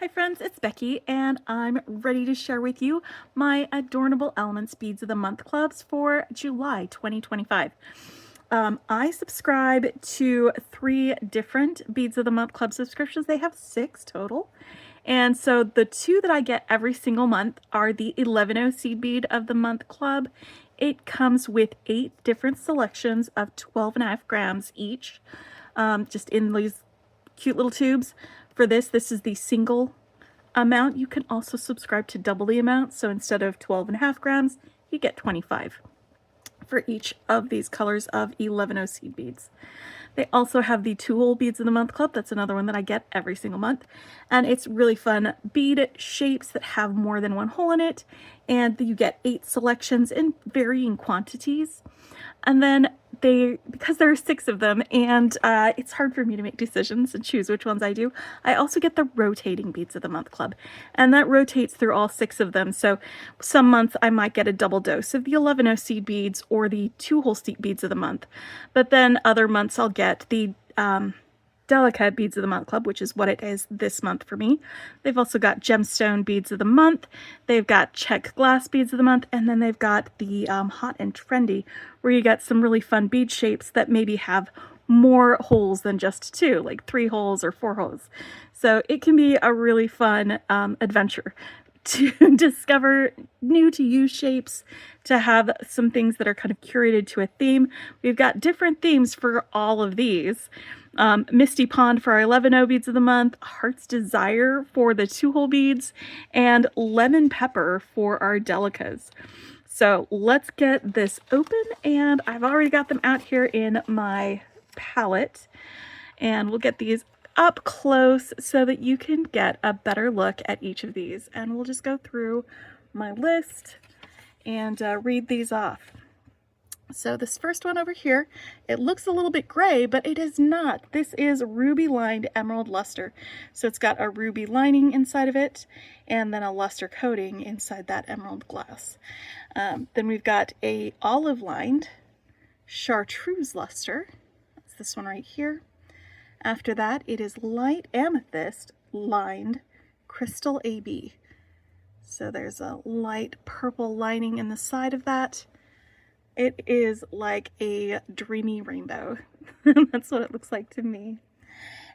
Hi friends, it's Becky and I'm ready to share with you my Adornable Elements Beads of the Month clubs for July 2025. I subscribe to 3 different Beads of the Month club subscriptions. They have 6 total. And so the 2 that I get every single month are the 11 Seed Bead of the Month club. It comes with 8 different selections of 12.5 grams each, just in these cute little tubes. For this is the single amount. You can also subscribe to double the amount, so instead of 12.5 grams, you get 25 for each of these colors of 11 seed beads. They also have the 2-hole beads of the month club. That's another one that I get every single month. And it's really fun bead shapes that have more than 1 hole in it. And you get 8 selections in varying quantities. And then because there are 6 of them and it's hard for me to make decisions and choose which ones I do, I also get the rotating beads of the month club, and that rotates through all 6 of them. So some months I might get a double dose of the 11 seed beads or the 2-hole seed beads of the month, but then other months I'll get the Delica Beads of the Month Club, which is what it is this month for me. They've also got Gemstone Beads of the Month, they've got Check Glass Beads of the Month, and then they've got the Hot and Trendy, where you get some really fun bead shapes that maybe have more holes than just 2, like 3 holes or 4 holes. So it can be a really fun adventure to discover new to you shapes, to have some things that are kind of curated to a theme. We've got different themes for all of these. Misty Pond for our 11 beads of the month, Heart's Desire for the 2-hole beads, and Lemon Pepper for our Delicas. So let's get this open, and I've already got them out here in my palette, and we'll get these up close so that you can get a better look at each of these. And we'll just go through my list and read these off. So this first one over here, it looks a little bit gray, but it is not. This is ruby lined emerald luster. So it's got a ruby lining inside of it and then a luster coating inside that emerald glass. Then we've got a olive lined chartreuse luster. That's this one right here. After that, it is light amethyst lined crystal AB. So there's a light purple lining in the side of that. It is like a dreamy rainbow. That's what it looks like to me.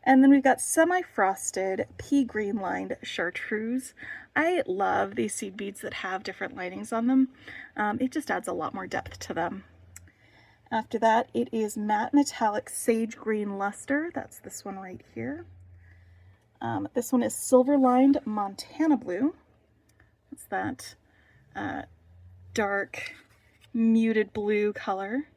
And then we've got semi-frosted pea green lined chartreuse. I love these seed beads that have different linings on them. It just adds a lot more depth to them. After that, it is matte metallic sage green luster. That's this one right here. This one is silver lined Montana blue. It's that dark muted blue color.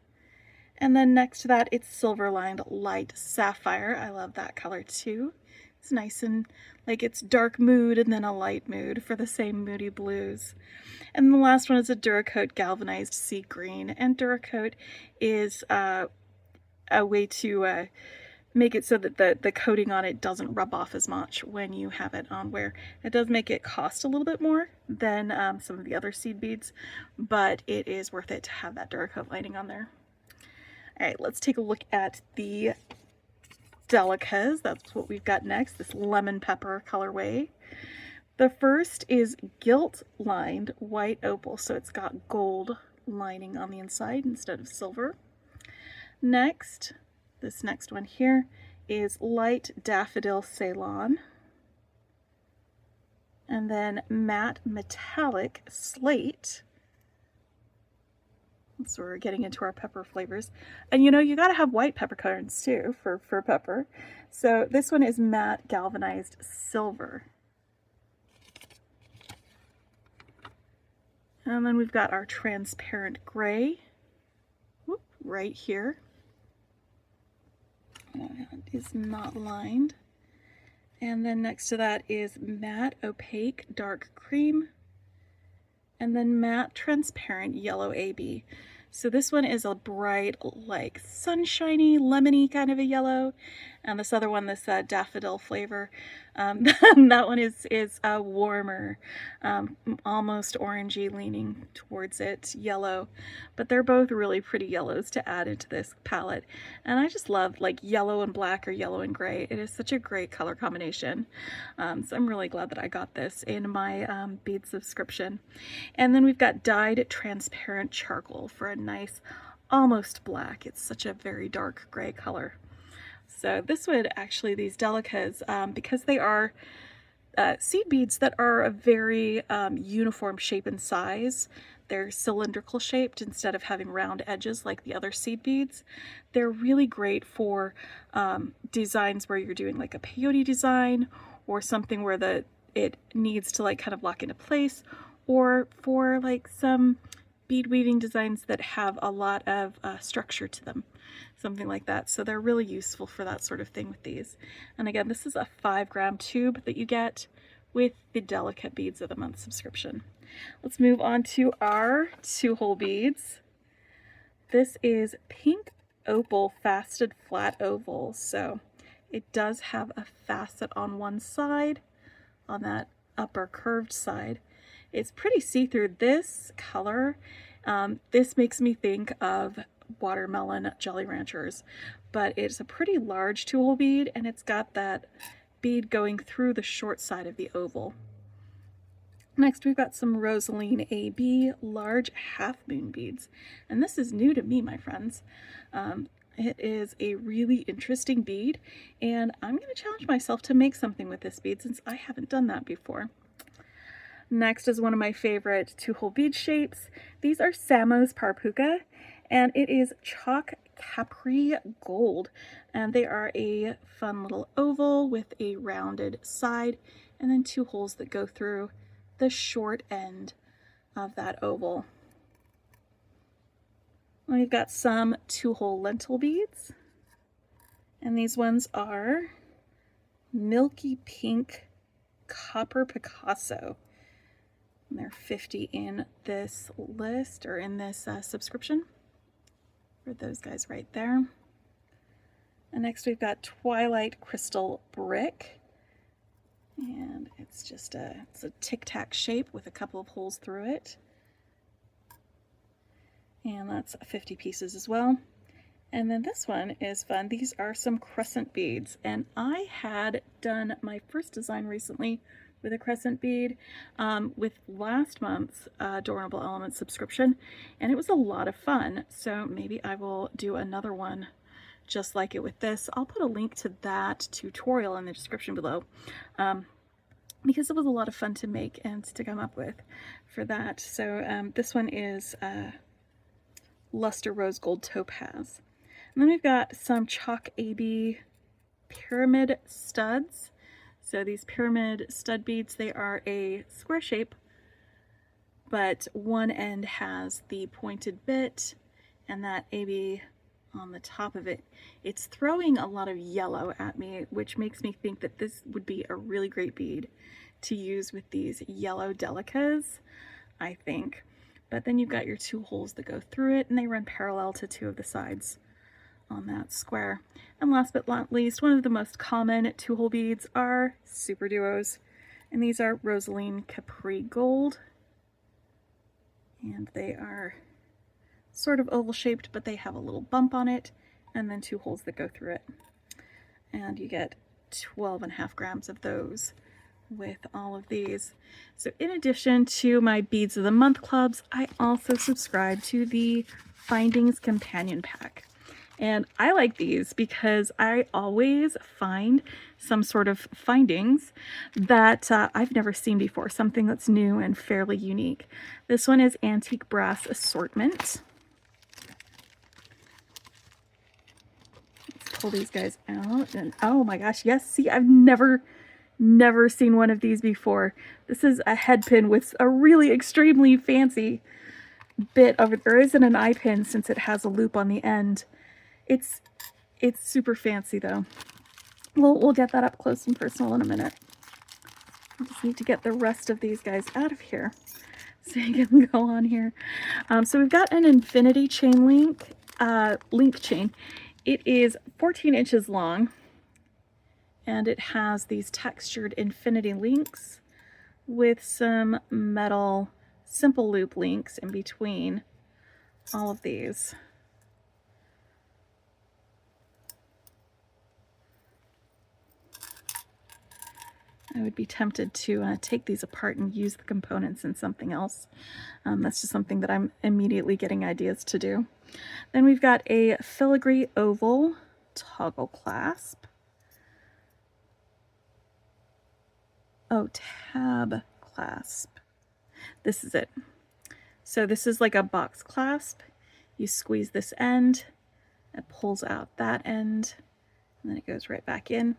And then next to that, it's silver lined light sapphire. I love that color too. It's nice and like it's dark mood and then a light mood for the same moody blues. And the last one is a Duracoat galvanized sea green. And Duracoat is a way to make it so that the coating on it doesn't rub off as much when you have it on wear. It does make it cost a little bit more than some of the other seed beads, but it is worth it to have that Duracoat lining on there. All right, let's take a look at the Delicas. That's what we've got next, this lemon pepper colorway. The first is gilt lined white opal, so it's got gold lining on the inside instead of silver. Next, this next one here is light daffodil Ceylon. And then matte metallic slate. So we're getting into our pepper flavors. And you know, you gotta have white peppercorns too for pepper. So this one is matte galvanized silver. And then we've got our transparent gray right here. That is not lined. And then next to that is matte opaque dark cream. And then matte transparent yellow AB. So this one is a bright, like sunshiny, lemony kind of a yellow, and this other one, this daffodil flavor, that one is warmer, almost orangey, leaning towards it, yellow. But they're both really pretty yellows to add into this palette, and I just love like yellow and black or yellow and gray. It is such a great color combination. So I'm really glad that I got this in my bead subscription. And then we've got dyed transparent charcoal for a nice almost black. It's such a very dark gray color. So this would actually, these delicas, because they are seed beads that are a very uniform shape and size. They're cylindrical shaped instead of having round edges like the other seed beads. They're really great for designs where you're doing like a peyote design, or something where it needs to like kind of lock into place, or for like some bead weaving designs that have a lot of structure to them, something like that. So they're really useful for that sort of thing with these. And again, this is a 5-gram tube that you get with the Delica Beads of the Month subscription. Let's move on to our 2-hole beads. This is pink opal faceted flat oval. So it does have a facet on one side, on that upper curved side. It's pretty see-through. This color, this makes me think of watermelon Jolly Ranchers, but it's a pretty large 2-hole bead, and it's got that bead going through the short side of the oval. Next, we've got some Rosaline AB large half moon beads, and this is new to me, my friends. It is a really interesting bead, and I'm going to challenge myself to make something with this bead since I haven't done that before. Next is one of my favorite 2-hole bead shapes. These are Samo's Parpuka, and it is chalk Capri Gold, and they are a fun little oval with a rounded side and then 2 holes that go through the short end of that oval. We've got some 2-hole lentil beads, and these ones are Milky Pink Copper Picasso. And they're 50 in this list, or in this subscription, for those guys right there. And next we've got Twilight Crystal Brick, and it's just it's a tic-tac shape with a couple of holes through it, and that's 50 pieces as well. And then this one is fun. These are some crescent beads, and I had done my first design recently with a crescent bead with last month's Adornable Elements subscription, and it was a lot of fun. So maybe I will do another one just like it with this. I'll put a link to that tutorial in the description below, because it was a lot of fun to make and to come up with for that. So this one is Luster Rose Gold Topaz. And then we've got some Chalk AB pyramid studs. So these pyramid stud beads, they are a square shape, but one end has the pointed bit, and that AB on the top of it, it's throwing a lot of yellow at me, which makes me think that this would be a really great bead to use with these yellow delicas, I think. But then you've got your 2 holes that go through it, and they run parallel to 2 of the sides on that square. And last but not least, one of the most common 2-hole beads are Super Duos, and these are Rosaline Capri Gold, and they are sort of oval shaped, but they have a little bump on it, and then 2 holes that go through it. And you get 12.5 grams of those with all of these. So in addition to my Beads of the Month clubs, I also subscribe to the Findings Companion Pack. And I like these because I always find some sort of findings that I've never seen before, something that's new and fairly unique. This one is Antique Brass Assortment. Let's pull these guys out, and oh my gosh, yes, see, I've never seen one of these before. This is a head pin with a really extremely fancy bit of it. There isn't an eye pin since it has a loop on the end. It's super fancy though. We'll get that up close and personal in a minute. I just need to get the rest of these guys out of here. so you can go on here. So we've got an infinity chain link chain. It is 14 inches long, and it has these textured infinity links with some metal simple loop links in between all of these. I would be tempted to take these apart and use the components in something else. That's just something that I'm immediately getting ideas to do. Then we've got a filigree oval toggle clasp. Oh, tab clasp. This is it. So this is like a box clasp. You squeeze this end, it pulls out that end, and then it goes right back in.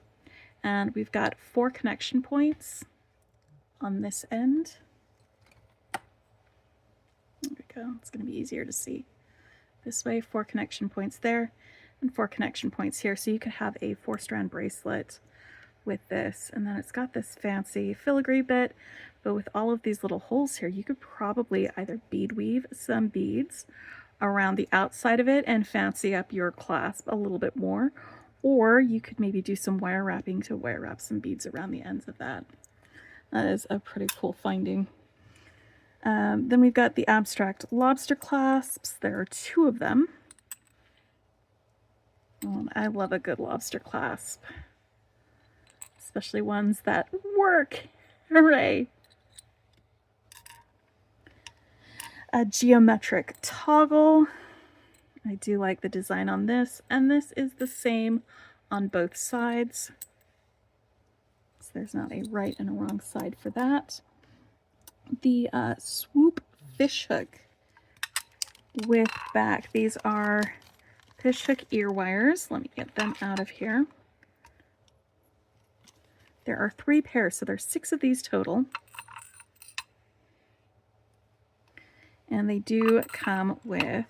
And we've got 4 connection points on this end. There we go. It's going to be easier to see this way. 4 connection points there and 4 connection points here. So you could have a 4-strand bracelet with this. And then it's got this fancy filigree bit, but with all of these little holes here, you could probably either bead weave some beads around the outside of it and fancy up your clasp a little bit more. Or you could maybe do some wire wrapping to wire wrap some beads around the ends of that. That is a pretty cool finding. Then we've got the abstract lobster clasps. There are 2 of them. I love a good lobster clasp, especially ones that work. Hooray! A geometric toggle. I do like the design on this, and this is the same on both sides. So there's not a right and a wrong side for that. The swoop fishhook with back. These are fishhook ear wires. Let me get them out of here. There are 3 pairs, so there's 6 of these total. And they do come with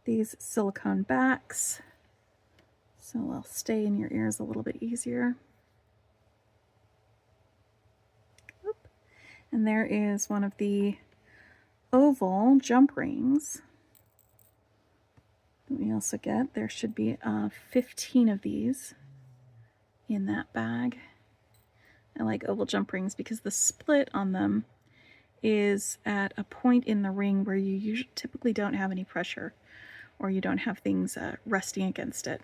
these silicone backs, so they'll stay in your ears a little bit easier. Oop. And there is one of the oval jump rings that we also get. There should be 15 of these in that bag. I like oval jump rings because the split on them is at a point in the ring where you usually typically don't have any pressure, or you don't have things resting against it.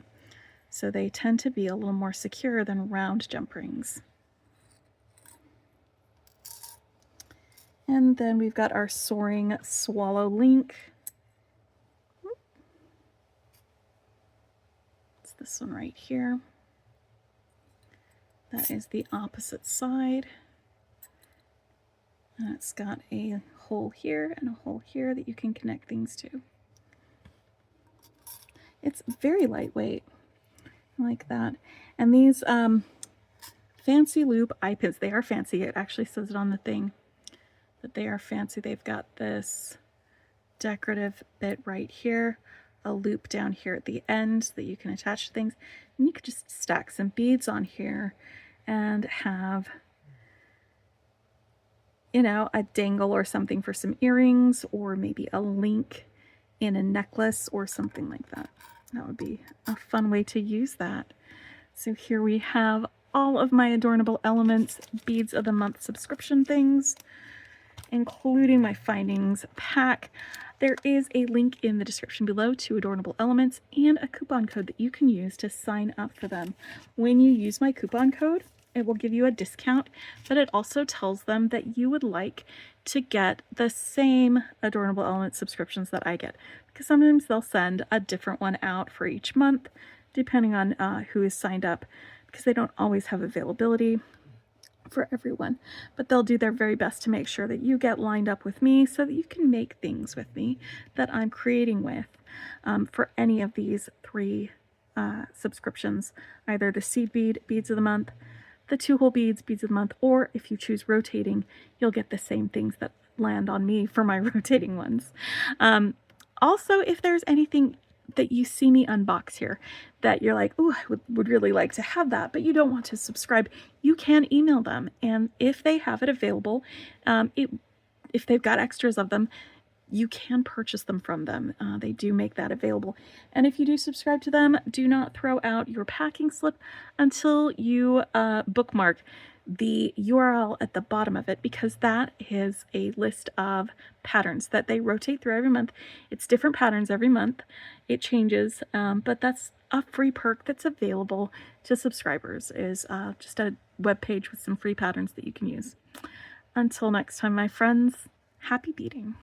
So they tend to be a little more secure than round jump rings. And then we've got our soaring swallow link. It's this one right here. That is the opposite side. And it's got a hole here and a hole here that you can connect things to. It's very lightweight. I like that. And these fancy loop eye pins, they are fancy. It actually says it on the thing that they are fancy. They've got this decorative bit right here, a loop down here at the end that you can attach to things. And you could just stack some beads on here and have, you know, a dangle or something for some earrings, or maybe a link in a necklace or something like that. That would be a fun way to use that. So here we have all of my Adornable Elements Beads of the Month subscription things, including my findings pack. There is a link in the description below to Adornable Elements and a coupon code that you can use to sign up for them. When you use my coupon code, it will give you a discount, but it also tells them that you would like to get the same Adornable Elements subscriptions that I get, because sometimes they'll send a different one out for each month, depending on who is signed up, because they don't always have availability for everyone, but they'll do their very best to make sure that you get lined up with me so that you can make things with me that I'm creating with for any of these 3 subscriptions, either the seed bead Beads of the Month, the 2-hole beads Beads of the Month, or if you choose rotating, you'll get the same things that land on me for my rotating ones. Also, if there's anything that you see me unbox here that you're like, oh, I would really like to have that, but you don't want to subscribe, you can email them, and if they have it available, it if they've got extras of them, you can purchase them from them. They do make that available. And if you do subscribe to them, do not throw out your packing slip until you bookmark the URL at the bottom of it, because that is a list of patterns that they rotate through every month. It's different patterns every month. It changes, but that's a free perk that's available to subscribers, is just a web page with some free patterns that you can use. Until next time, my friends, happy beading.